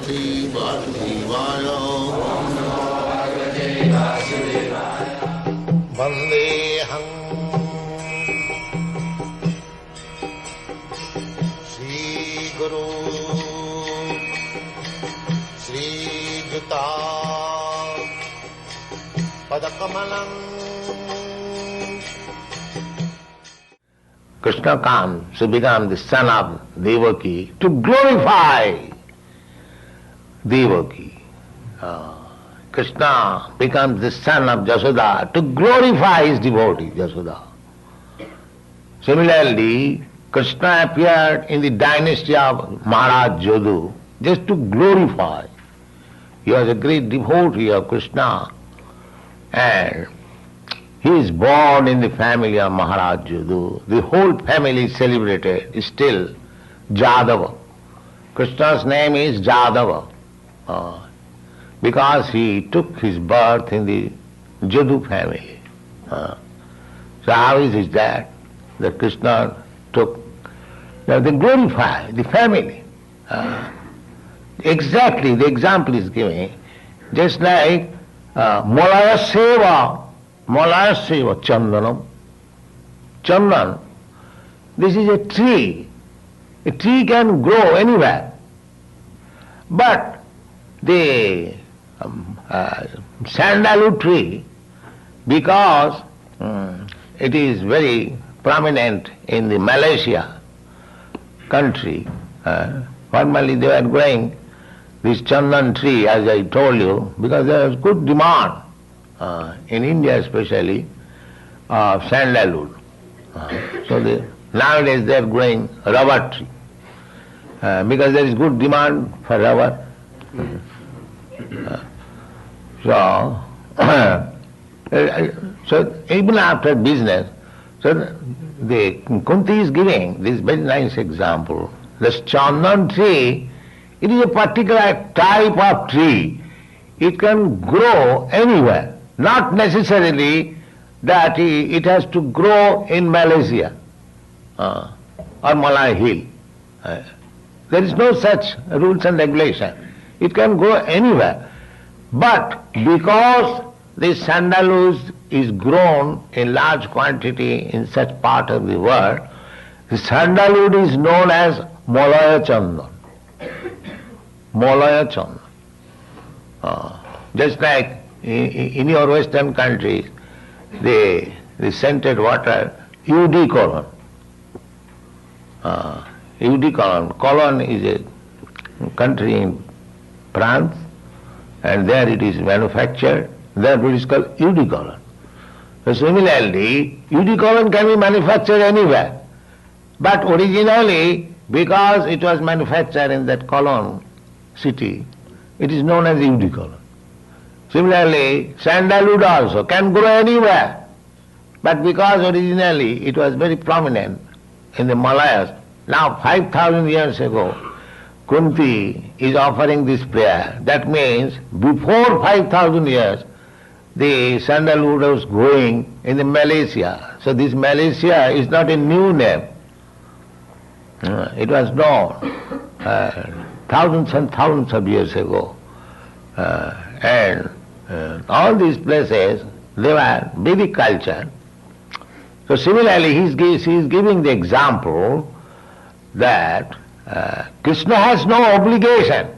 Bhagavate Vasudevaya. Vandeham Shri Guru Shri Juta Padakamalam. Krishna comes to become the son of Devaki to glorify Devaki. Krishna becomes the son of Jasoda to glorify his devotee, Jasoda. Similarly, Krishna appeared in the dynasty of Maharaj Jadu just to glorify. He was a great devotee of Krishna, and he is born in the family of Maharaj Jadu. The whole family is celebrated still Jadava. Krishna's name is Jadava because he took his birth in the Jadu family. So how is it that Krishna took? Now they glorify the family. Exactly, the example is given. Just like Molaya Seva, Chandanam. Chandan, this is a tree. A tree can grow anywhere. But the sandalwood tree, because it is very prominent in the Malaysia country, formerly they were growing this chandan tree, as I told you, because there was good demand in India especially, of sandalwood. So nowadays they are growing rubber tree because there is good demand for rubber. So even after business, so the Kunti is giving this very nice example. This chandan tree, it is a particular type of tree. It can grow anywhere. Not necessarily that it has to grow in Malaysia or Malay Hill. There is no such rules and regulation. It can grow anywhere. But because this sandalwood is grown in large quantity in such part of the world, the sandalwood is known as Molaya Chandan. Molaya Chandan. Just like in your western countries, the scented water, eau de Cologne. Eau de Cologne. Cologne is a country in France, and there it is manufactured. There it is called eau de Cologne. So similarly, eau de Cologne can be manufactured anywhere. But originally, because it was manufactured in that Cologne city, it is known as eau de Cologne. Similarly, sandalwood also can grow anywhere. But because originally it was very prominent in the Malayas, now 5,000 years ago, Kunti is offering this prayer. That means before 5,000 years, the sandalwood was growing in the Malaysia. So this Malaysia is not a new name. It was known thousands and thousands of years ago. And all these places, they were Vedic culture. So similarly, he is giving the example that Krishna has no obligation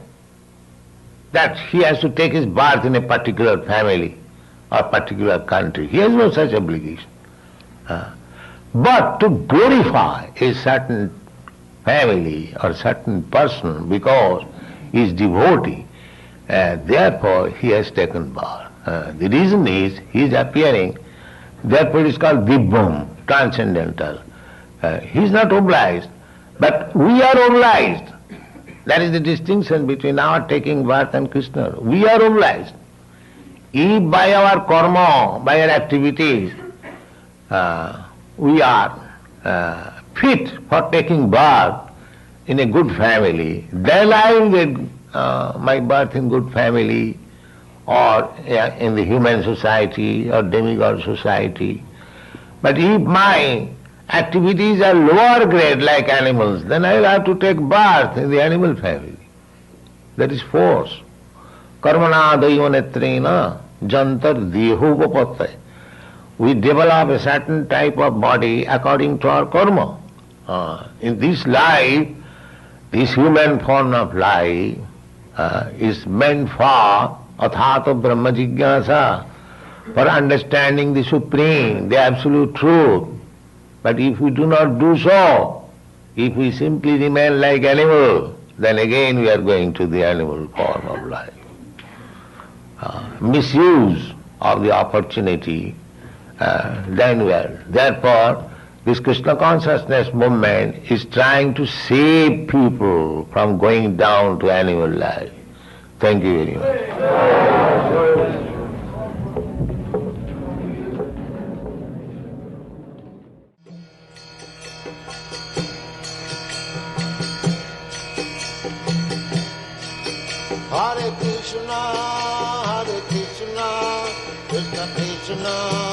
that he has to take his birth in a particular family or particular country. He has no such obligation. But to glorify a certain family or certain person because he is devotee, therefore he has taken birth. The reason is he is appearing, therefore it is called Dibbam, transcendental. He is not obliged, but we are obliged. That is the distinction between our taking birth and Krishna. We are obliged. If by our karma, by our activities, we are fit for taking birth in a good family, then I will get my birth in good family or in the human society or demigod society. But if my activities are lower grade like animals, then I will have to take birth in the animal family. That is force. Karmana daiva netrena jantar dehopapattai. We develop a certain type of body according to our karma. In this life, this human form of life is meant for athata brahma jigyasa, for understanding the Supreme, the Absolute Truth. But if we do not do so, if we simply remain like animal, then again we are going to the animal form of life. Misuse of the opportunity done well. Therefore, this Krishna consciousness movement is trying to save people from going down to animal life. Thank you very much. Hare Krishna, Krishna Krishna